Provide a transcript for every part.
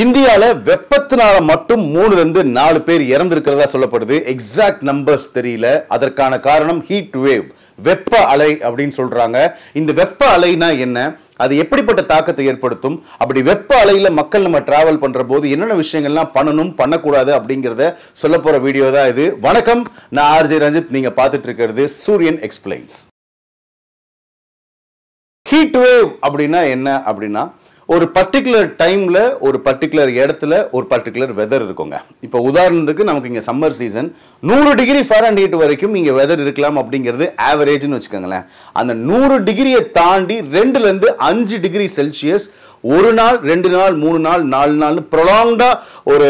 இந்தியால வெப்பத்தினால மட்டும் 3 ல இருந்து 4 பேர் இறந்திருக்கிறதா சொல்லப்படுது. எக்ஸாக்ட் நம்பர்ஸ் தெரியல. அதற்கான காரணம் ஹீட் வேவ், வெப்ப அலை அப்படின்னு சொல்றாங்க. இந்த வெப்ப அலைனா என்ன, அது எப்படிப்பட்ட தாக்கத்தை ஏற்படுத்தும், அப்படி வெப்ப அலையில மக்கள் நம்ம டிராவல் பண்ற போது என்னென்ன விஷயங்கள்லாம் பண்ணணும் பண்ணக்கூடாது அப்படிங்கிறத சொல்ல போற வீடியோ தான் இது. வணக்கம், நான் ஆர்ஜே ரஞ்சித். நீங்க பார்த்துட்டு இருக்கிறது சூரியன் எக்ஸ்பிளைன்ஸ். ஹீட் வேவ் அப்படின்னா என்ன அப்படின்னா, ஒரு பர்டிகுலர் டைம்ல ஒரு பர்டிகுலர் இடத்துல ஒரு பர்டிகுலர் வெதர் இருக்குங்க. இப்போ உதாரணத்துக்கு நமக்கு இங்க சம்மர் சீசன் 100 டிகிரி ஃபாரன்ஹீட் வரைக்கும் இங்க வெதர் இருக்கலாம் அப்படிங்கிறது ஆவரேஜ்னு வச்சுக்கோங்களேன். அந்த 100 டிகிரியை தாண்டி 2 ல இருந்து 5 டிகிரி செல்சியஸ் ஒரு நாள், 2 நாள், 3 நாள், 4 நாள் ப்ரொலாங்டா ஒரு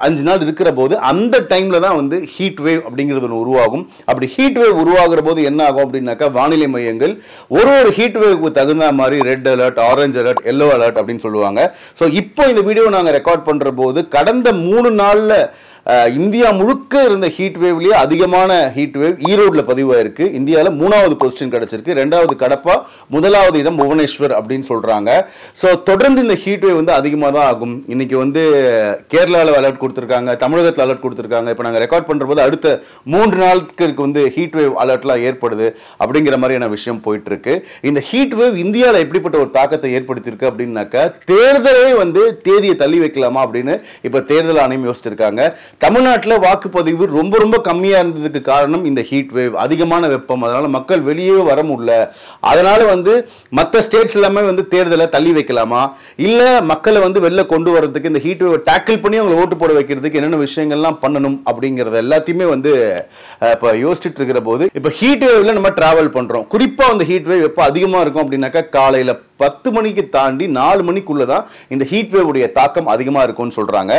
5 நாள் இருக்கிற போது அந்த டைம்ல தான் வந்து ஹீட் வேவ் அப்படிங்கிறது ஒன்று உருவாகும். அப்படி ஹீட் வேவ் உருவாகிற போது என்ன ஆகும் அப்படின்னாக்கா, வானிலை மையங்கள் ஒரு ஹீட் வேவுக்கு தகுந்த மாதிரி red alert, orange alert, yellow alert அப்படின்னு சொல்லுவாங்க. ஸோ இப்போ இந்த வீடியோ நாங்கள் ரெக்கார்ட் பண்ற போது கடந்த 3 நாள்ல இந்தியா முழுக்க இருந்த ஹீட் வேவ்லயே அதிகமான ஹீட் வேவ் ஈரோடுல பதிவாயிருக்கு. இந்தியாவில் 3வது பொசிஷன் கிடைச்சிருக்கு. 2வது கடப்பா, 1வது இடம் புவனேஸ்வர் அப்படின்னு சொல்றாங்க. ஸோ தொடர்ந்து இந்த ஹீட் வேவ் வந்து அதிகமாக தான் ஆகும். இன்னைக்கு வந்து கேரளாவில் அலர்ட் கொடுத்துருக்காங்க, தமிழகத்தில் அலர்ட் கொடுத்துருக்காங்க. இப்போ நாங்கள் ரெக்கார்ட் பண்ற போது அடுத்த 3 நாட்களுக்கு வந்து ஹீட் வேவ் அலர்ட்லாம் ஏற்படுது அப்படிங்கிற மாதிரியான விஷயம் போயிட்டு இருக்கு. இந்த ஹீட் வேவ் இந்தியாவில் எப்படிப்பட்ட ஒரு தாக்கத்தை ஏற்படுத்தியிருக்கு அப்படின்னாக்கா, தேர்தலே வந்து தேதியை தள்ளி வைக்கலாமா அப்படின்னு இப்போ தேர்தல் ஆணையம் யோசிச்சிருக்காங்க. தமிழ்நாட்டில் வாக்குப்பதிவு ரொம்ப கம்மியா இருந்ததுக்கு காரணம் இந்த ஹீட் வேவ், அதிகமான வெப்பம். அதனால மக்கள் வெளியே வர முடியல. அதனால வந்து மற்ற ஸ்டேட்ஸ் எல்லாமே வந்து தேர்தலை தள்ளி வைக்கலாமா, இல்ல மக்களை வந்து வெளில கொண்டு வரதுக்கு இந்த ஹீட் வேவ் டேக்கிள் பண்ணி அவங்களை ஓட்டு போட வைக்கிறதுக்கு என்னென்ன விஷயங்கள்லாம் பண்ணணும் அப்படிங்கறத எல்லாத்தையுமே வந்து இப்போ யோசிச்சுட்டு இருக்கிற போது, இப்போ ஹீட் வேவ்ல நம்ம டிராவல் பண்றோம். குறிப்பா அந்த ஹீட் வேவ் எப்போ அதிகமா இருக்கும் அப்படின்னாக்கா, காலையில 10 மணிக்கு தாண்டி 4 மணிக்குள்ளதான் இந்த ஹீட் வேவ் உடைய தாக்கம் அதிகமா இருக்கும்னு சொல்றாங்க.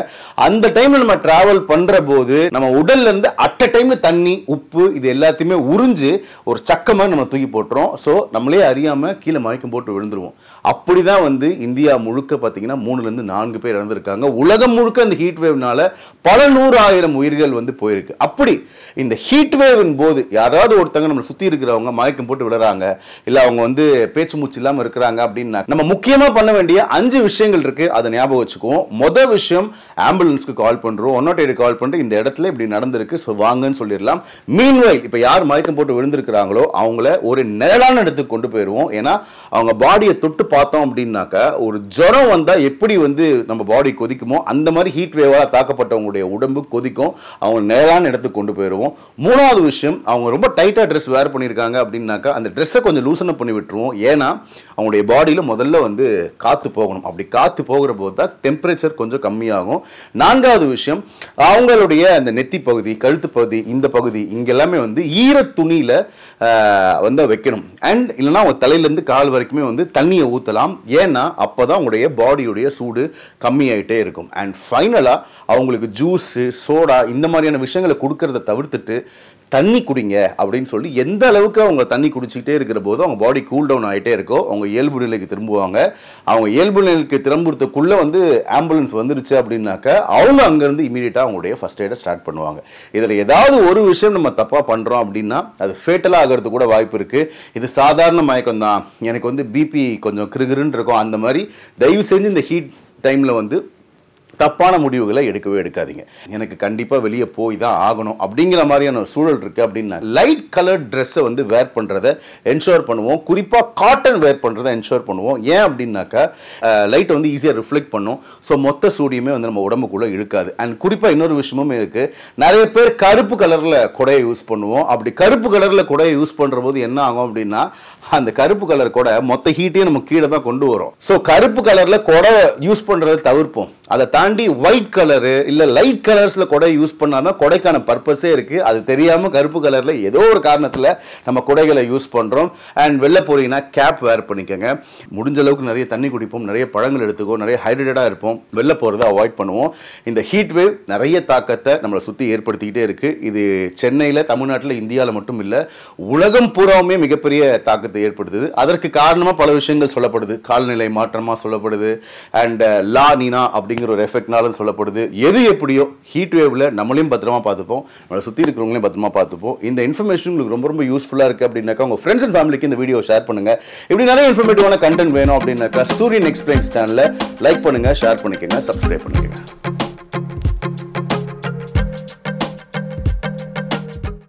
அந்த டைம்ல நம்ம டிராவல் பண்ற போது நம்ம உடல்ல இருந்து அட் அ டைம்ல தண்ணி, உப்பு இது எல்லாத்தையுமே உறிஞ்சு ஒரு சக்கமா நம்ம தூக்கி போட்டுறோம். ஸோ நம்மளே அறியாம கீழே மயக்கம் போட்டு விழுந்துருவோம். அப்படிதான் வந்து இந்தியா முழுக்க பார்த்தீங்கன்னா 3 ல இருந்து 4 பேர் இறந்திருக்காங்க. உலகம் முழுக்க இந்த ஹீட் வேவ்னால பல 100,000 உயிர்கள் வந்து போயிருக்கு. அப்படி இந்த ஹீட் வேவின் போது யாராவது ஒருத்தங்க நம்ம சுத்தி இருக்கிறவங்க மயக்கம் போட்டு விழுறாங்க, இல்ல அவங்க வந்து பேச்சு மூச்சு இல்லாம இருக்கிறாங்க அப்படின்னா, நம்ம முக்கியமா பண்ண வேண்டிய 5 விஷயங்கள் இருக்கு. அதை ஞாபகம் வச்சுக்குவோம். முதல் விஷயம், ஆம்புலன்ஸ்க்கு கால் பண்றோம். 108 கால் பண்ணிட்டு இந்த இடத்துல இப்படி நடந்திருக்கு, ஸோ வாங்கன்னு சொல்லிடலாம். மீன்வைல் இப்போ யார் மயக்கம் போட்டு விழுந்திருக்கிறாங்களோ அவங்கள ஒரு நிழலான இடத்துக்கு கொண்டு போயிடுவோம். ஏன்னா அவங்க பாடியை தொட்டு பார்த்தோம் அப்படின்னாக்கா, ஒரு ஜுரம் வந்தா எப்படி வந்து நம்ம பாடி கொதிக்குமோ அந்த மாதிரி ஹீட் வேவால் தாக்கப்பட்டவங்களுடைய உடம்பு கொதிக்கும். அவங்க நிழலான இடத்துக்கு கொண்டு போயிடுவோம். 3வது விஷயம், அவங்க ரொம்ப டைட்டா ட்ரெஸ் வேர் பண்ணியிருக்காங்க அப்படின்னாக்கா அந்த ட்ரெஸ்ஸை கொஞ்சம் லூசன் அப் பண்ணி விட்டுருவோம். ஏன்னா அவங்களுடைய பாடியில் முதல்ல வந்து காற்று போகணும். அப்படி காற்று போகிற போது தான் டெம்பரேச்சர் கொஞ்சம் கம்மியாகும். 4வது விஷயம், அவங்களுடைய அந்த நெத்தி பகுதி, கழுத்து பகுதி, இந்த பகுதி இங்கெல்லாமே வந்து ஈர துணியில வந்து வைக்கணும். அண்ட் இல்லைன்னா அவங்க தலையிலேருந்து கால் வரைக்குமே வந்து தண்ணியை ஊற்றலாம். ஏன்னா அப்போதான் அவங்களுடைய பாடியுடைய சூடு கம்மியாயிட்டே இருக்கும். அண்ட் ஃபைனலாக அவங்களுக்கு ஜூஸு, சோடா இந்த மாதிரியான விஷயங்களை கொடுக்கறத தவிர்த்துட்டு தண்ணி குடிங்க அப்படின்னு சொல்லி, எந்த அளவுக்கு அவங்க தண்ணி குடிச்சிக்கிட்டே இருக்கிற போது அவங்க பாடி கூல் டவுன் ஆகிட்டே இருக்கோ அவங்க இயல்பு நிலைக்கு திரும்புவாங்க. அவங்க இயல்பு நிலைக்கு திரும்புறதுக்குள்ள வந்து ஆம்புலன்ஸ் வந்துருச்சு அப்படின்னாக்கா அவங்க அங்கேருந்து இமீடியட்டாக அவங்களுடைய ஃபர்ஸ்ட் எய்டை ஸ்டார்ட் பண்ணுவாங்க. இதில் ஏதாவது ஒரு விஷயம் நம்ம தப்பாக பண்ணுறோம் அப்படின்னா அது ஃபேட்டலாக ஆகிறது கூட வாய்ப்பு இருக்குது. இது சாதாரண மயக்கம் தான், எனக்கு வந்து பிபி கொஞ்சம் கிருகிருன்னு இருக்கும், அந்த மாதிரி தயவு செஞ்சு இந்த ஹீட் டைமில் வந்து தப்பான முடிவுகளை எடுக்கவே எடுக்காதீங்க. எனக்கு கண்டிப்பாக வெளியே போய் தான் ஆகணும் அப்படிங்கிற மாதிரியான ஒரு சூழல் இருக்குது அப்படின்னா லைட் கலர் ட்ரெஸ்ஸை வந்து வேர் பண்ணுறதை என்ஷோர் பண்ணுவோம். குறிப்பாக காட்டன் வேர் பண்ணுறதை என்ஷோர் பண்ணுவோம். ஏன் அப்படின்னாக்கா லைட்டை வந்து ஈஸியாக ரிஃப்ளெக்ட் பண்ணும். ஸோ மொத்த சூடியுமே வந்து நம்ம உடம்புக்குள்ளே இழுக்காது. அண்ட் குறிப்பாக இன்னொரு விஷயமும் இருக்குது, நிறைய பேர் கருப்பு கலரில் கொடையை யூஸ் பண்ணுவோம். அப்படி கருப்பு கலரில் கொடையை யூஸ் பண்ணுற போது என்ன ஆகும் அப்படின்னா, அந்த கருப்பு கலர் கொடை மொத்த ஹீட்டையும் நம்ம கீழே தான் கொண்டு வரும். ஸோ கருப்பு கலரில் கொடை யூஸ் பண்ணுறதை தவிர்ப்போம். அதை தாண்டி ஒயிட் கலரு இல்லை லைட் கலர்ஸ்ல கொடை யூஸ் பண்ணாதான் கொடைக்கான பர்பஸே இருக்கு. அது தெரியாம கருப்பு கலர்ல ஏதோ ஒரு காரணத்துல நம்ம கொடைகளை யூஸ் பண்றோம். அண்ட் வெளில போறீங்கன்னா கேப் வேர் பண்ணிக்கோங்க. முடிஞ்ச அளவுக்கு நிறைய தண்ணி குடிப்போம், நிறைய பழங்கள் எடுத்துக்கோ, நிறைய ஹைட்ரேட்டடா இருப்போம். வெளில போறதை அவாய்ட் பண்ணுவோம். இந்த ஹீட் வேவ் நிறைய தாக்கத்தை நம்மளை சுத்தி ஏற்படுத்திக்கிட்டே இருக்கு. இது சென்னையில, தமிழ்நாட்டில், இந்தியாவில் மட்டும் இல்லை, உலகம் பூராவுமே மிகப்பெரிய தாக்கத்தை ஏற்படுத்துது. அதற்கு காரணமா பல விஷயங்கள் சொல்லப்படுது. காலநிலை மாற்றமா சொல்லப்படுது. அண்ட் லா நீனா அப்படிங்கிற ஒரு எஃபெக்ட் எஃபெக்ட்னாலும் சொல்லப்படுது. எது எப்படியோ ஹீட் வேவ்ல நம்மளையும் பத்திரமா பார்த்துப்போம், நம்மளை சுற்றி இருக்கிறவங்களையும் பத்திரமா பார்த்துப்போம். இந்த இன்ஃபர்மேஷன் உங்களுக்கு ரொம்ப ரொம்ப யூஸ்ஃபுல்லாக இருக்குது அப்படின்னாக்கா உங்கள் ஃப்ரெண்ட்ஸ் அண்ட் ஃபேமிலிக்கு இந்த வீடியோ ஷேர் பண்ணுங்க. இப்படி நிறைய இன்ஃபர்மேட்டிவான கண்டென்ட் வேணும் அப்படின்னாக்கா சூரியன் எக்ஸ்பிளைன்ஸ் சேனலை லைக் பண்ணுங்க, ஷேர் பண்ணிக்கோங்க, சப்ஸ்கிரைப் பண்ணிக்கோங்க.